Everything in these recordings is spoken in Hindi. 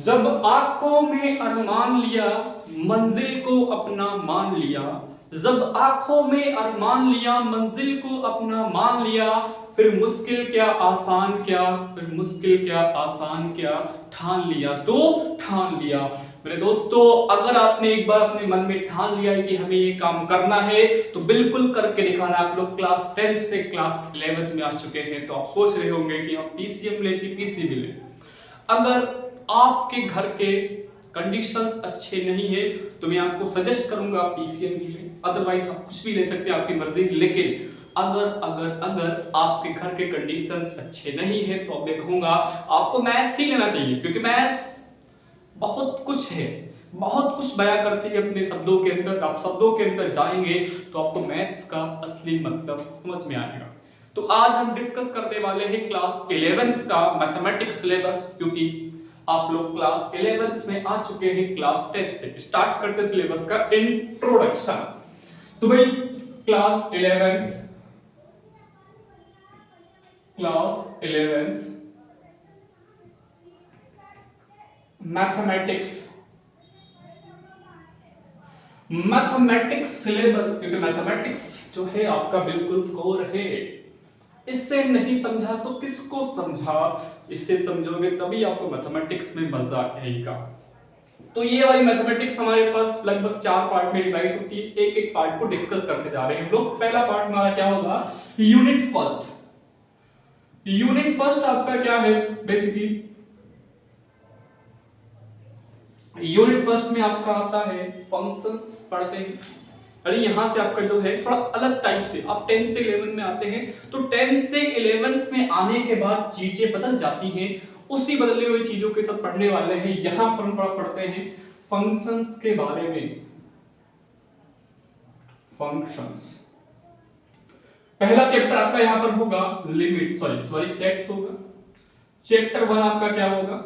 जब आंखों में अरमान लिया, मंजिल को अपना मान लिया। जब आंखों में अरमान लिया, मंजिल को अपना मान लिया। फिर मुश्किल क्या आसान क्या, फिर मुश्किल क्या आसान क्या, ठान लिया तो ठान लिया। मेरे दोस्तों, अगर आपने एक बार अपने मन में ठान लिया है कि हमें ये काम करना है तो बिल्कुल करके दिखाना। आप लोग क्लास 10 से क्लास 11 में आ चुके हैं तो आप सोच रहे होंगे कि हम पीसीएम ले कि पीसीबी ले। अगर आपके घर के कंडीशंस अच्छे नहीं है तो मैं आपको सजेस्ट करूंगा पीसीएम ही ले, अदरवाइज आप कुछ भी ले सकते हैं, आपकी मर्जी। लेकिन अगर अगर अगर आपके घर के कंडीशंस अच्छे नहीं है तो मैं कहूंगा आपको मैथ्स ही लेना चाहिए, क्योंकि मैथ्स बहुत कुछ है, बहुत कुछ बयां करती है अपने शब्दों के अंदर। आप शब्दों के अंदर जाएंगे तो आपको मैथ्स का असली मतलब समझ में आएगा। तो आज हम डिस्कस करने वाले हैं क्लास 11 का मैथमेटिक्स सिलेबस, क्योंकि आप लोग क्लास 11 में आ चुके हैं। क्लास 10 से स्टार्ट करते सिलेबस का इंट्रोडक्शन। तो भाई क्लास 11 मैथमेटिक्स सिलेबस, क्योंकि मैथमेटिक्स जो है आपका बिल्कुल कोर है। इससे नहीं समझा तो किसको समझा, इससे समझोगे तभी आपको मैथमेटिक्स में मजा आएगा। तो ये वाली मैथमेटिक्स हमारे पास लगभग 4 पार्ट में डिवाइड होती है। एक एक पार्ट को डिस्कस करते जा रहे हैं हम लोग। पहला पार्ट हमारा क्या होगा, यूनिट फर्स्ट। यूनिट फर्स्ट आपका क्या है, बेसिकली यूनिट फर्स्ट में आपका आता है फंक्शंस पढ़ते हैं। अरे यहां से आपका जो है थोड़ा अलग टाइप से, आप 10 से 11 में आते हैं तो 10 से 11 में आने के बाद चीजें बदल जाती हैं। उसी बदले हुई चीजों के साथ पढ़ने वाले हैं। यहां पर हम पढ़ते हैं फंक्शंस के बारे में। फंक्शंस पहला चैप्टर आपका यहां पर होगा लिमिट, सॉरी सेट्स होगा। चैप्टर 1 आपका क्या होगा,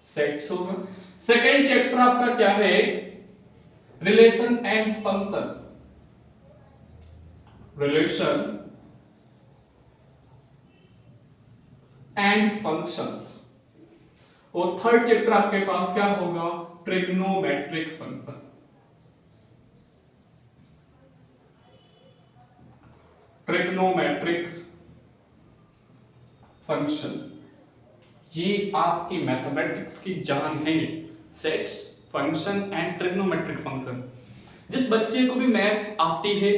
सेट्स होगा। सेकेंड चैप्टर आपका क्या है, relation and function. Relation and functions. और थर्ड चैप्टर आपके पास क्या होगा, ट्रिग्नोमेट्रिक फंक्शन। ट्रिग्नोमेट्रिक फंक्शन ये आपकी मैथमेटिक्स की जान है। Sets, function and trigonometric function. जिस बच्चे को भी मैथ्स आती है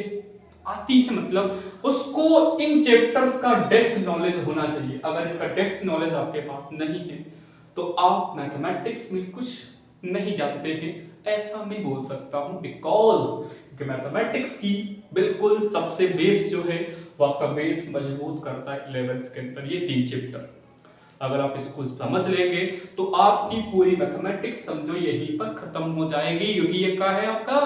मतलब उसको इन चैप्टर्स का डेप्थ नॉलेज होना चाहिए। अगर इसका डेप्थ नॉलेज आपके पास नहीं है तो आप मैथमेटिक्स में कुछ नहीं जानते हैं, ऐसा मैं बोल सकता हूं। बिकॉज मैथमेटिक्स की बिल्कुल सबसे बेस जो है वो आपका बेस मजबूत करता है 11th के अंदर ये 3 चैप्टर। अगर आप इसको समझ लेंगे तो आपकी पूरी मैथमेटिक्स समझो यहीं पर खत्म हो जाएगी, क्योंकि ये क्या है आपका,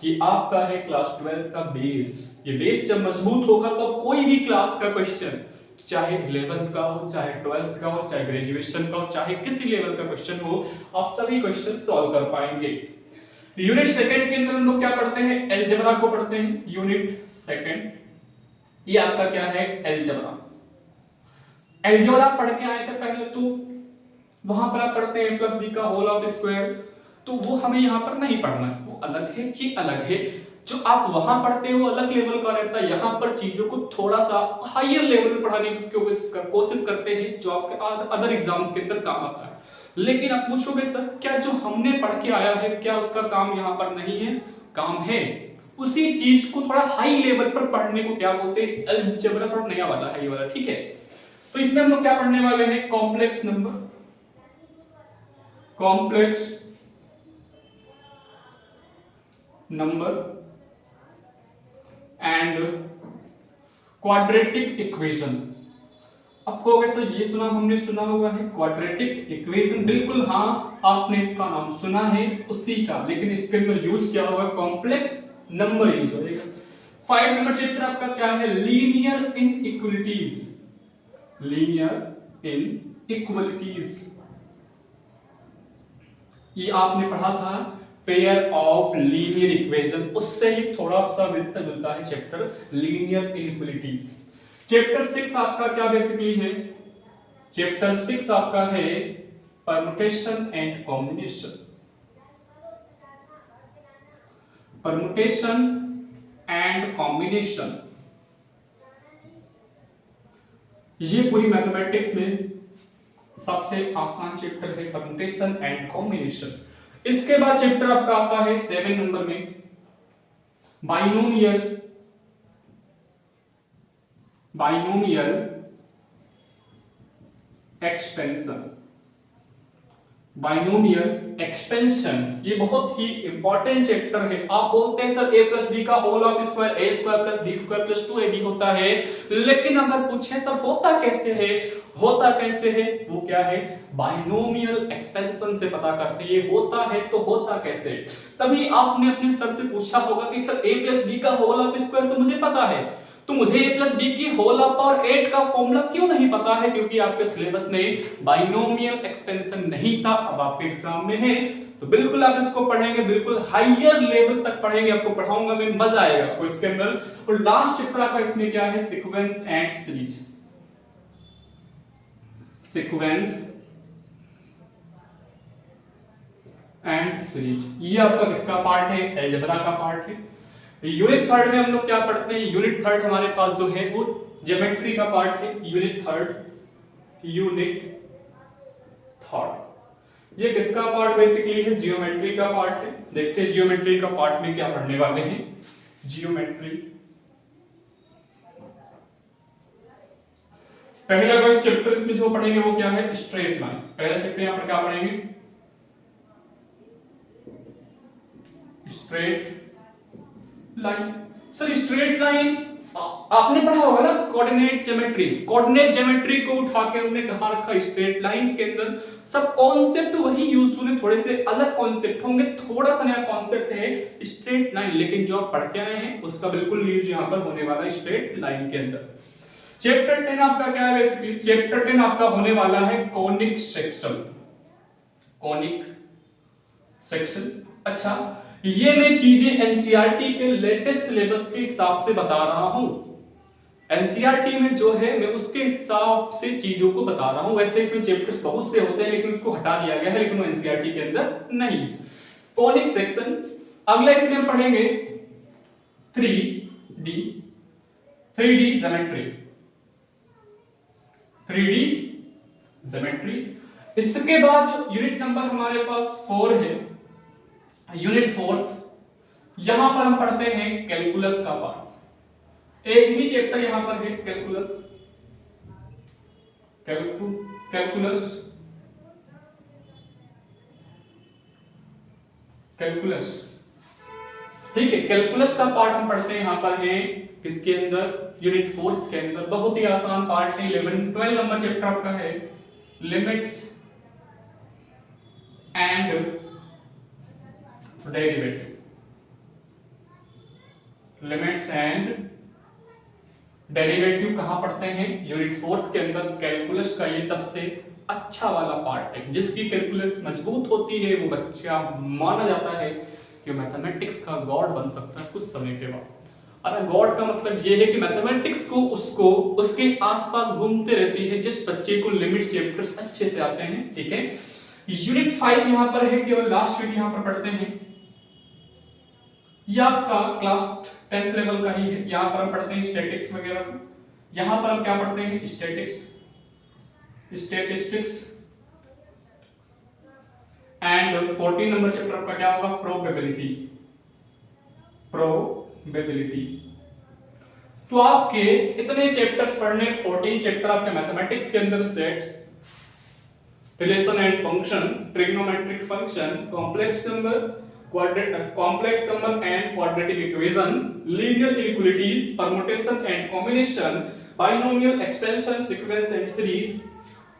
ये आपका है क्लास 12 का बेस। ये बेस जब मजबूत होगा तो कोई भी क्लास का क्वेश्चन, चाहे 11th का हो, चाहे 12th का हो, चाहे ग्रेजुएशन का हो, चाहे किसी लेवल का क्वेश्चन हो, आप सभी क्वेश्चन सॉल्व कर पाएंगे। यूनिट सेकंड के अंदर हम लोग क्या पढ़ते हैं, अलजेब्रा को पढ़ते हैं। यूनिट सेकंड ये आपका क्या है, अलजेब्रा। अलजेब्रा पढ़ के आए थे पहले, तो वहां पर आप पढ़ते हैं प्लस बी का होल ऑफ स्क्वायर, तो वो हमें यहाँ पर नहीं पढ़ना है, वो अलग है, ये अलग है। जो आप वहां पढ़ते हो वो अलग लेवल का रहता है। यहाँ पर चीजों को थोड़ा सा हायर लेवल पे पढ़ाने की कोशिश करते हैं, जो आपके अदर एग्जाम्स के अंदर काम आता है। लेकिन आप पूछोगे सर क्या जो हमने पढ़ के आया है क्या उसका काम यहाँ पर नहीं है, काम है। उसी चीज को थोड़ा हाई लेवल पर पढ़ने को क्या बोलते हैं, अलजेब्रा। थोड़ा नया वाला है ये वाला, ठीक है। तो इसमें हम लोग क्या पढ़ने वाले हैं, complex number, complex number and quadratic equation. आपको कैसे ये तो नाम हमने सुना हुआ है क्वाड्रेटिक इक्वेशन, बिल्कुल हाँ, आपने इसका नाम सुना है उसी का, लेकिन इसके अंदर यूज क्या होगा, कॉम्प्लेक्स नंबर यूज होगा। 5 नंबर चैप्टर आपका क्या है, लीनियर इनइक्वालिटीज। लीनियर इनइक्वालिटीज ये आपने पढ़ा था, पेयर ऑफ लीनियर इक्वेशन, उससे ही थोड़ा सा मिलता जुलता है चैप्टर लीनियर इनइक्वालिटीज। चैप्टर 6 आपका क्या बेसिकली है, चैप्टर 6 आपका है permutation and combination, permutation and combination, ये पूरी मैथमेटिक्स में सबसे आसान चैप्टर है परमुटेशन एंड कॉम्बिनेशन। इसके बाद चैप्टर आपका आता है 7 नंबर में binomial, binomial expansion, binomial expansion. ये बहुत ही इंपॉर्टेंट चैप्टर है। आप बोलते हैं सर a प्लस बी का whole of square A square plus B square plus 2ab होता है, लेकिन अगर पूछे सर होता कैसे है, होता कैसे है, वो क्या है, बाइनोमियल एक्सपेंशन से पता करते हैं। ये होता है तो होता कैसे। तभी आपने अपने सर से पूछा होगा कि सर a प्लस बी का होल ऑफ स्क्वायर तो मुझे पता है, तो मुझे a प्लस बी की होल ऑफ पावर 8 का फॉर्मूला क्यों नहीं पता है, क्योंकि आपके सिलेबस में बाइनोमियल एक्सपेंशन नहीं था। अब आपके एग्जाम में है तो बिल्कुल आप इसको पढ़ेंगे, बिल्कुल हायर लेवल तक पढ़ेंगे। आपको पढ़ाऊंगा मैं, मजा आएगा आपको इसके अंदर। और लास्ट चैप्टर आपका इसमें क्या है, sequence and series, sequence and series. ये आपका किसका पार्ट है, अलजेब्रा का पार्ट है। यूनिट थर्ड में हम लोग क्या पढ़ते हैं, यूनिट थर्ड हमारे पास जो है वो ज्योमेट्री का पार्ट है। यूनिट थर्ड, यूनिट थर्ड ये किसका पार्ट बेसिकली है, जियोमेट्री का पार्ट है। देखते हैं जियोमेट्री का पार्ट में क्या पढ़ने वाले हैं। जियोमेट्री पहला क्वेश्चन चैप्टर इसमें जो पढ़ेंगे वो क्या है, स्ट्रेट लाइन। पहला चैप्टर यहां पर क्या पढ़ेंगे, straight line. Sir straight line आपने पढ़ा होगा ना, कोऑर्डिनेट ज्योमेट्री। कोऑर्डिनेट ज्योमेट्री को उठा के हमने कहा रखा स्ट्रेट लाइन के अंदर। सब कॉन्सेप्ट वही यूज होने, थोड़े से अलग कॉन्सेप्ट होंगे, थोड़ा सा नया कॉन्सेप्ट है स्ट्रेट लाइन, लेकिन जो आप पढ़ के आए हैं उसका बिल्कुल यूज यहां पर होने वाला है स्ट्रेट लाइन के अंदर। चैप्टर 10 आपका क्या है बेसिकली, चैप्टर 10 आपका होने वाला है कॉनिक सेक्शन, कॉनिक सेक्शन। अच्छा, ये मैं चीजें एनसीईआरटी के लेटेस्ट सिलेबस के हिसाब से बता रहा हूं। एनसीईआरटी में जो है मैं उसके हिसाब से चीजों को बता रहा हूं। वैसे इसमें चैप्टर्स बहुत से होते हैं लेकिन उसको हटा दिया गया है, लेकिन वो एनसीईआरटी के अंदर नहीं। Conic section. अगला इसमें हम पढ़ेंगे 3D, 3D geometry, 3D geometry. इसके बाद जो यूनिट नंबर हमारे पास 4 है, यूनिट 4, यहां पर हम पढ़ते हैं कैलकुलस का पार्ट। एक ही चैप्टर यहां पर है कैलकुलस, कैलकुलस, कैलकुलस। ठीक है, कैलकुलस का पार्ट हम पढ़ते हैं यहां पर है किसके अंदर, यूनिट 4 के अंदर। बहुत ही आसान पार्ट है। 11 12 नंबर चैप्टर आपका है limits and derivative, limits and derivative कहां पढ़ते हैं, यूनिट 4 के अंदर। कैलकुलस का ये सबसे अच्छा वाला पार्ट है। जिसकी कैलकुलस मजबूत होती है वो बच्चा माना जाता है कि मैथमेटिक्स का गॉड बन सकता है कुछ समय के बाद। अरे गॉड का मतलब ये है कि मैथमेटिक्स को उसको उसके आसपास घूमते रहती है जिस बच्चे को लिमिट्स चैप्टर्स अच्छे से आते हैं। ठीक है, यूनिट 5 यहां पर है, केवल लास्ट यूनिट यहां पर पढ़ते हैं। ये आपका क्लास 10th लेवल का ही है। यहां पर हम पढ़ते हैं स्टैटिक्स वगैरह। यहां पर हम क्या पढ़ते हैं, स्टैटिस्टिक्स एंड 14 नंबर चैप्टर आपका क्या होगा, प्रोबेबिलिटी, प्रोबेबिलिटी। तो आपके इतने चैप्टर्स पढ़ने, 14 चैप्टर आपके मैथमेटिक्स के अंदर, sets, relation and function, trigonometric function, complex number, complex number and quadratic equation, linear inequalities, permutation and combination, binomial expansion, sequence and series।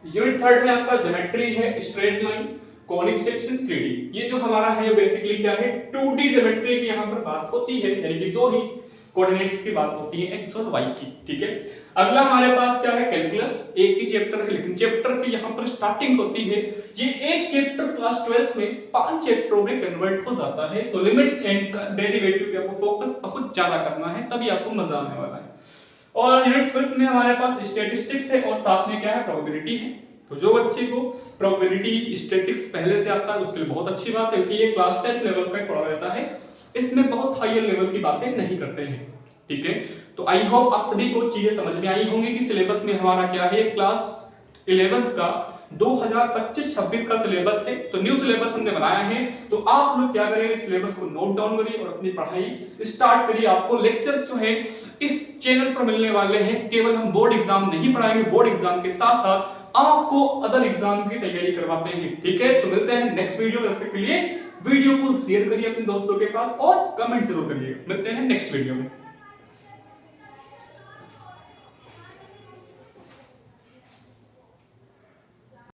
Unit 3 में आपका ज्योमेट्री है, straight line, conic section, 3D। ये जो हमारा है बेसिकली क्या है, 2D ज्योमेट्री की यहां पर बात होती है, यानी कि दो ही कोऑर्डिनेट्स की बात होती है, x और y की। ठीक है, अगला हमारे पास क्या है, कैलकुलस। एक ही चैप्टर है लेकिन चैप्टर की यहां पर स्टार्टिंग होती है। ये एक चैप्टर क्लास 12th में 5 चैप्टरों में कन्वर्ट हो जाता है। तो लिमिट्स एंड डेरिवेटिव पे आपको फोकस बहुत ज्यादा करना है, तभी आपको मजा आने वाला है। और यूनिट 5 में हमारे पास स्टैटिस्टिक्स है और साथ में क्या है, प्रोबेबिलिटी है। तो जो बच्चे को प्रोबेबिलिटी स्टैटिक्स पहले से आता है उसके लिए बहुत अच्छी बात है, क्योंकि ये क्लास 10 लेवल का थोड़ा रहता है, इसमें बहुत हायर लेवल की बातें नहीं करते हैं। ठीक है, तो आई होप आप सभी को चीजें समझ में आई होंगी कि सिलेबस में हमारा क्या है। क्लास 11th का 2025-26 का सिलेबस है, तो न्यू सिलेबस हमने बनाया है। तो आप लोग क्या करें, इस सिलेबस को नोट डाउन करिए और अपनी पढ़ाई स्टार्ट करिए। आपको लेक्चर्स जो है इस चैनल पर मिलने वाले हैं। केवल हम बोर्ड एग्जाम नहीं पढ़ाएंगे, बोर्ड एग्जाम के साथ साथ आपको अदर एग्जाम की तैयारी करवाते हैं। ठीक है, तो मिलते हैं नेक्स्ट वीडियो में। तब तक के लिए वीडियो को शेयर करिए अपने दोस्तों के पास और कमेंट जरूर करिए। मिलते हैं नेक्स्ट वीडियो में।